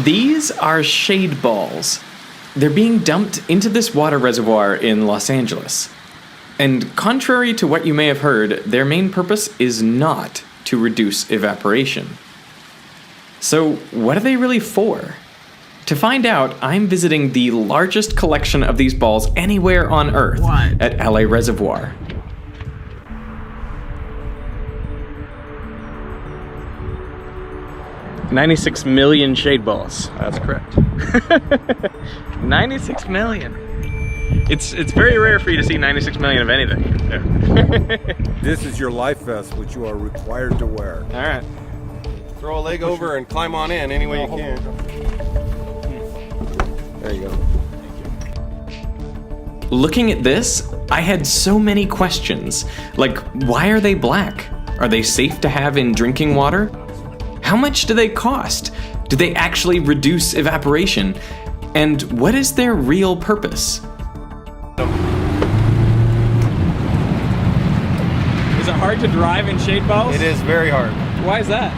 These are shade balls. They're being dumped into this water reservoir in Los Angeles. And contrary to what you may have heard, their main purpose is not to reduce evaporation. So, what are they really for? To find out, I'm visiting the largest collection of these balls anywhere on Earth at LA Reservoir. $96 million shade balls. That's correct. 96 million. It's very rare for you to see 96 million of anything. Yeah. This is your life vest, which you are required to wear. All right. Throw a leg over and climb on in any way you can. There you go. Looking at this, I had so many questions. Like, why are they black? Are they safe to have in drinking water? How much do they cost? Do they actually reduce evaporation? And what is their real purpose? Is it hard to drive in shade balls? It is very hard. Why is that?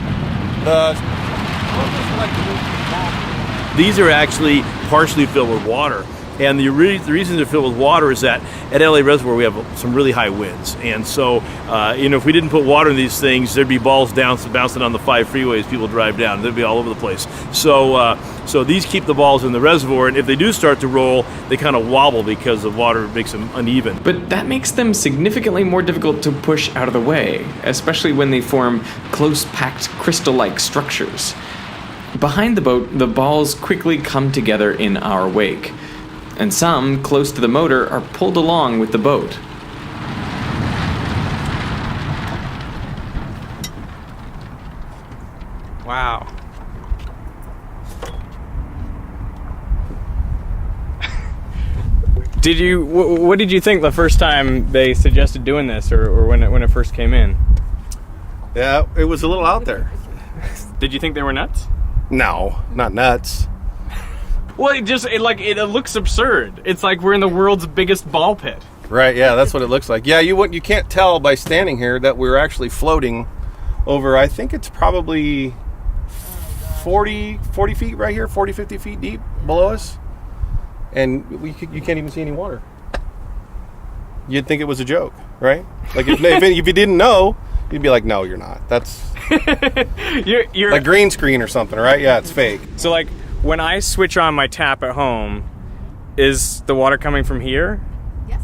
These are actually partially filled with water. And the reason they're filled with water is that at LA Reservoir we have some really high winds. And so, if we didn't put water in these things, there'd be balls bouncing on the 5 freeways people drive down. They'd be all over the place. So these keep the balls in the reservoir, and if they do start to roll, they kind of wobble because the water makes them uneven. But that makes them significantly more difficult to push out of the way, especially when they form close-packed crystal-like structures. Behind the boat, the balls quickly come together in our wake. And some, close to the motor, are pulled along with the boat. Wow. What did you think the first time they suggested doing this, or when it first came in? Yeah, it was a little out there. Did you think they were nuts? No, not nuts. Well, it looks absurd. It's like we're in the world's biggest ball pit. Right, yeah, that's what it looks like. Yeah, you can't tell by standing here that we're actually floating over, I think it's probably 40 feet right here, 40, 50 feet deep below us. And you can't even see any water. You'd think it was a joke, right? Like if you didn't know, you'd be like, no, you're not. That's you're like green screen or something, right? Yeah, it's fake. So like when I switch on my tap at home, is the water coming from here? Yes.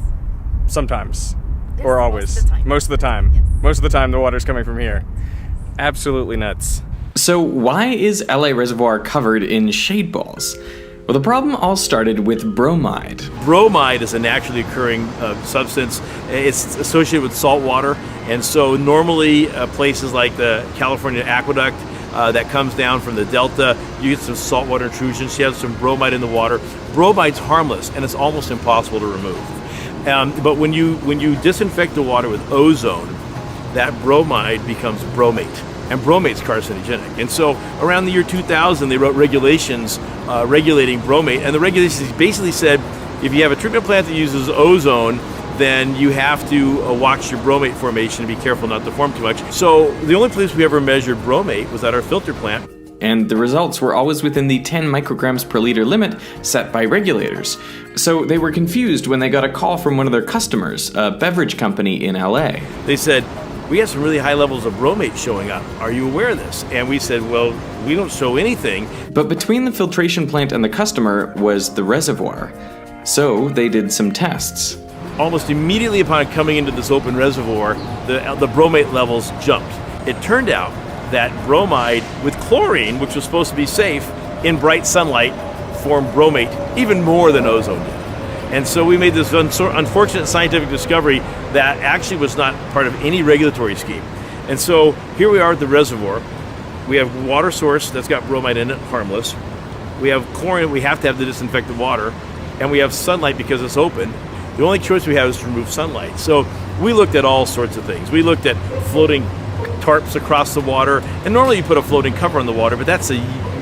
Sometimes. Yes, or always? Most of the time. Yes. Most of the time the water's coming from here. Absolutely nuts. So why is LA Reservoir covered in shade balls? Well, the problem all started with bromide. Bromide is a naturally occurring substance. It's associated with salt water, and so normally places like the California aqueduct that comes down from the delta, you get some saltwater intrusions. You have some bromide in the water. Bromide's harmless, and it's almost impossible to remove. But when you disinfect the water with ozone, that bromide becomes bromate. And bromate's carcinogenic. And so around the year 2000, they wrote regulations regulating bromate. And the regulations basically said, if you have a treatment plant that uses ozone, then you have to watch your bromate formation and be careful not to form too much. So the only place we ever measured bromate was at our filter plant. And the results were always within the 10 micrograms per liter limit set by regulators. So they were confused when they got a call from one of their customers, a beverage company in LA. They said, we have some really high levels of bromate showing up. Are you aware of this? And we said, well, we don't show anything. But between the filtration plant and the customer was the reservoir. So they did some tests. Almost immediately upon coming into this open reservoir, the bromate levels jumped. It turned out that bromide with chlorine, which was supposed to be safe, in bright sunlight formed bromate even more than ozone did. And so we made this unfortunate scientific discovery that actually was not part of any regulatory scheme. And so here we are at the reservoir. We have water source that's got bromide in it, harmless. We have chlorine, we have to have to disinfect the water. And we have sunlight because it's open. The only choice we have is to remove sunlight. So we looked at all sorts of things. We looked at floating tarps across the water. And normally you put a floating cover on the water, but that's a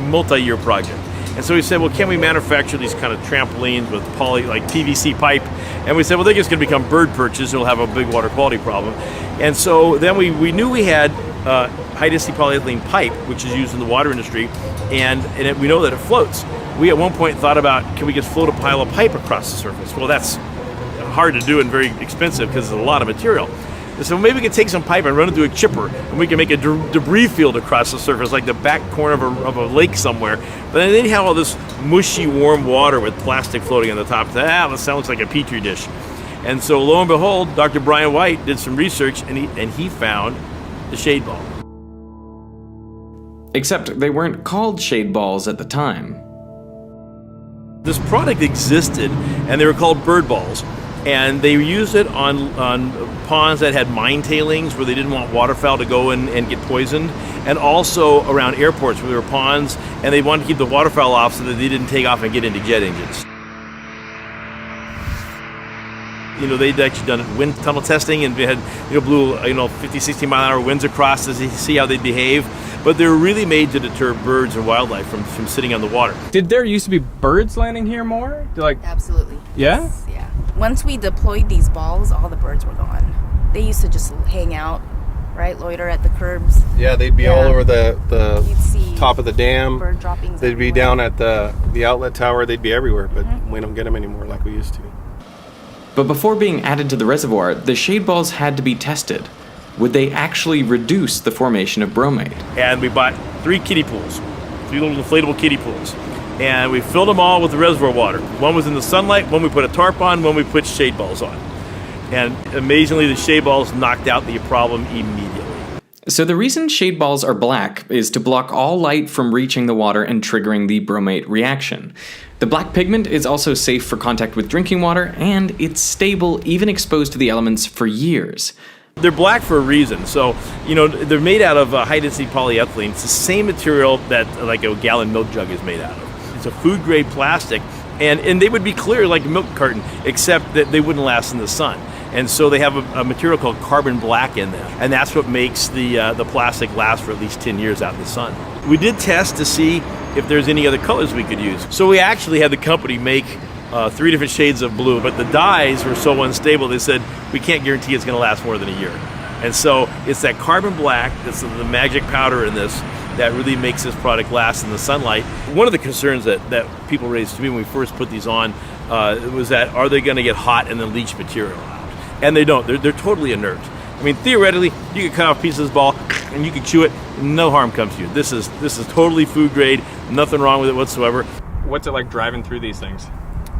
multi-year project. And so we said, well, can we manufacture these kind of trampolines with like PVC pipe? And we said, well, they're just going to become bird perches and we'll have a big water quality problem. And so then we knew we had high-density polyethylene pipe, which is used in the water industry, and we know that it floats. We at one point thought about, can we just float a pile of pipe across the surface? Well, that's hard to do and very expensive because it's a lot of material. So maybe we could take some pipe and run it through a chipper, and we can make a debris field across the surface, like the back corner of a lake somewhere. But then they'd have all this mushy, warm water with plastic floating on the top. That sounds like a petri dish. And so lo and behold, Dr. Brian White did some research, and he found the shade ball. Except they weren't called shade balls at the time. This product existed, and they were called bird balls. And they used it on ponds that had mine tailings where they didn't want waterfowl to go in and get poisoned, and also around airports where there were ponds and they wanted to keep the waterfowl off so that they didn't take off and get into jet engines. You know, they'd actually done wind tunnel testing and they had, blew 50, 60 mile an hour winds across to see how they'd behave. But they were really made to deter birds and wildlife from sitting on the water. Did there used to be birds landing here more? Absolutely. Yeah? Yes, yeah. Once we deployed these balls, all the birds were gone. They used to just hang out, right? Loiter at the curbs. Yeah, they'd be all over the You'd see top of the dam. bird droppings. They'd be everywhere. down at the outlet tower. They'd be everywhere, but we don't get them anymore like we used to. But before being added to the reservoir, the shade balls had to be tested. Would they actually reduce the formation of bromate? And we bought 3 kiddie pools, 3 little inflatable kiddie pools. And we filled them all with the reservoir water. One was in the sunlight, one we put a tarp on, one we put shade balls on. And amazingly, the shade balls knocked out the problem immediately. So the reason shade balls are black is to block all light from reaching the water and triggering the bromate reaction. The black pigment is also safe for contact with drinking water, and it's stable even exposed to the elements for years. They're black for a reason. So, they're made out of high-density polyethylene. It's the same material that like a gallon milk jug is made out of. It's a food-grade plastic, and they would be clear like a milk carton, except that they wouldn't last in the sun. And so they have a material called carbon black in them, and that's what makes the plastic last for at least 10 years out in the sun. We did test to see if there's any other colors we could use. So we actually had the company make 3 different shades of blue, but the dyes were so unstable, they said, we can't guarantee it's going to last more than a year. And so it's that carbon black, that's the magic powder in this, that really makes this product last in the sunlight. One of the concerns that people raised to me when we first put these on was that, are they going to get hot and then leach material out? And they don't. They're totally inert. I mean, theoretically, you could cut off a piece of this ball and you could chew it, no harm comes to you. This is totally food grade, nothing wrong with it whatsoever. What's it like driving through these things?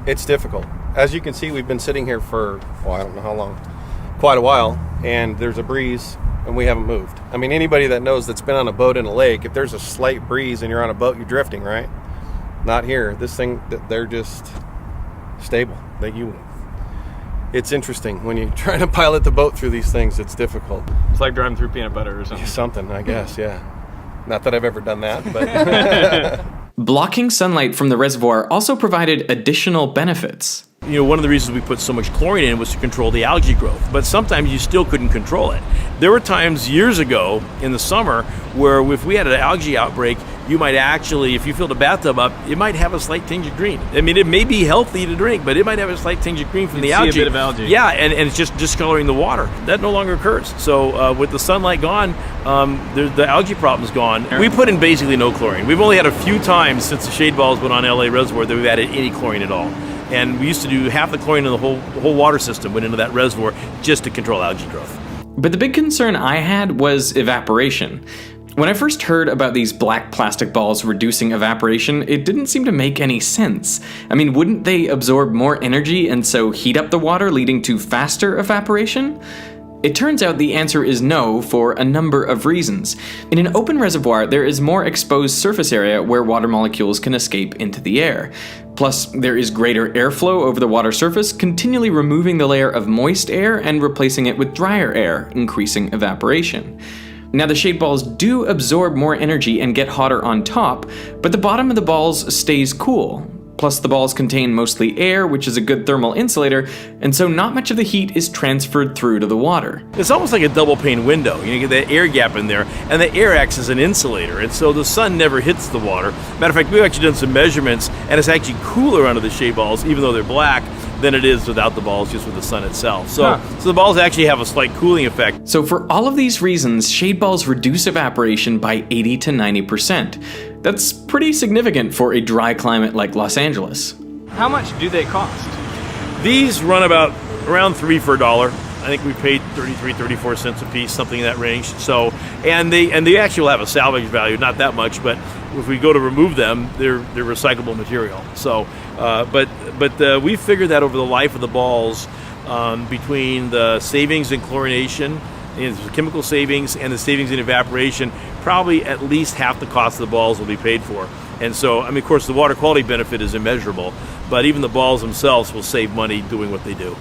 It's difficult. As you can see, we've been sitting here for, I don't know how long, quite a while, and there's a breeze, and we haven't moved. I mean, anybody that knows that's been on a boat in a lake, if there's a slight breeze and you're on a boat, you're drifting, right? Not here. This thing, they're just stable. It's interesting. When you're trying to pilot the boat through these things, it's difficult. It's like driving through peanut butter or something. Something, I guess, yeah. Not that I've ever done that, but... Blocking sunlight from the reservoir also provided additional benefits. One of the reasons we put so much chlorine in was to control the algae growth, but sometimes you still couldn't control it. There were times years ago in the summer where if we had an algae outbreak, you might actually, if you filled a bathtub up, it might have a slight tinge of green. I mean, it may be healthy to drink, but it might have a slight tinge of green from the algae. See a bit of algae. Yeah, and it's just discoloring the water. That no longer occurs. So with the sunlight gone, the algae problem's gone. We put in basically no chlorine. We've only had a few times since the shade balls went on LA Reservoir that we've added any chlorine at all. And we used to do half the chlorine in the whole water system went into that reservoir just to control algae growth. But the big concern I had was evaporation. When I first heard about these black plastic balls reducing evaporation, it didn't seem to make any sense. I mean, wouldn't they absorb more energy and so heat up the water, leading to faster evaporation? It turns out the answer is no for a number of reasons. In an open reservoir, there is more exposed surface area where water molecules can escape into the air. Plus, there is greater airflow over the water surface, continually removing the layer of moist air and replacing it with drier air, increasing evaporation. Now, the shade balls do absorb more energy and get hotter on top, but the bottom of the balls stays cool. Plus, the balls contain mostly air, which is a good thermal insulator, and so not much of the heat is transferred through to the water. It's almost like a double pane window. You get that air gap in there, and the air acts as an insulator, and so the sun never hits the water. Matter of fact, we've actually done some measurements, and it's actually cooler under the shade balls, even though they're black, than it is without the balls, just with the sun itself. So the balls actually have a slight cooling effect. So for all of these reasons, shade balls reduce evaporation by 80 to 90%. That's pretty significant for a dry climate like Los Angeles. How much do they cost? These run around $3 for $1. I think we paid 33, 34 cents a piece, something in that range. So, and they actually will have a salvage value, not that much, but if we go to remove them, they're recyclable material. So, but we figured that over the life of the balls, between the savings in chlorination, and the chemical savings, and the savings in evaporation, probably at least half the cost of the balls will be paid for. And so, I mean, of course, the water quality benefit is immeasurable, but even the balls themselves will save money doing what they do.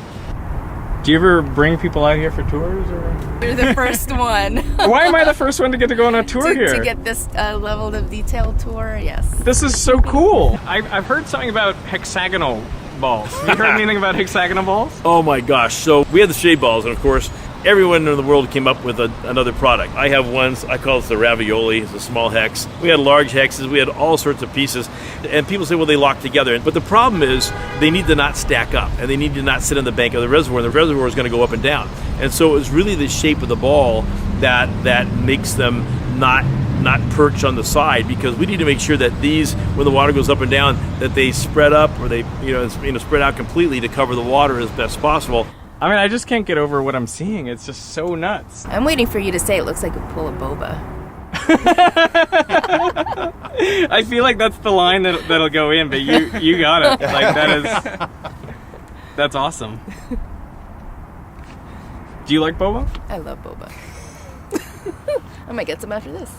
Do you ever bring people out here for tours? Or? You're the first one. Why am I the first one to get to go on a tour here? To get this level of detail tour, yes. This is so cool. I've heard something about hexagonal balls. Have you heard anything about hexagonal balls? Oh my gosh. So we had the shade balls, and of course, everyone in the world came up with another product. I have ones, I call it the ravioli, it's a small hex. We had large hexes, we had all sorts of pieces. And people say, well, they lock together. But the problem is they need to not stack up, and they need to not sit on the bank of the reservoir. The reservoir is going to go up and down. And so it was really the shape of the ball that makes them not perch on the side, because we need to make sure that these, when the water goes up and down, that they spread up, or they spread out completely to cover the water as best possible. I mean, I just can't get over what I'm seeing. It's just so nuts. I'm waiting for you to say it looks like a pool of boba. I feel like that's the line that'll go in, but you got it. Like that's awesome. Do you like boba? I love boba. I might get some after this.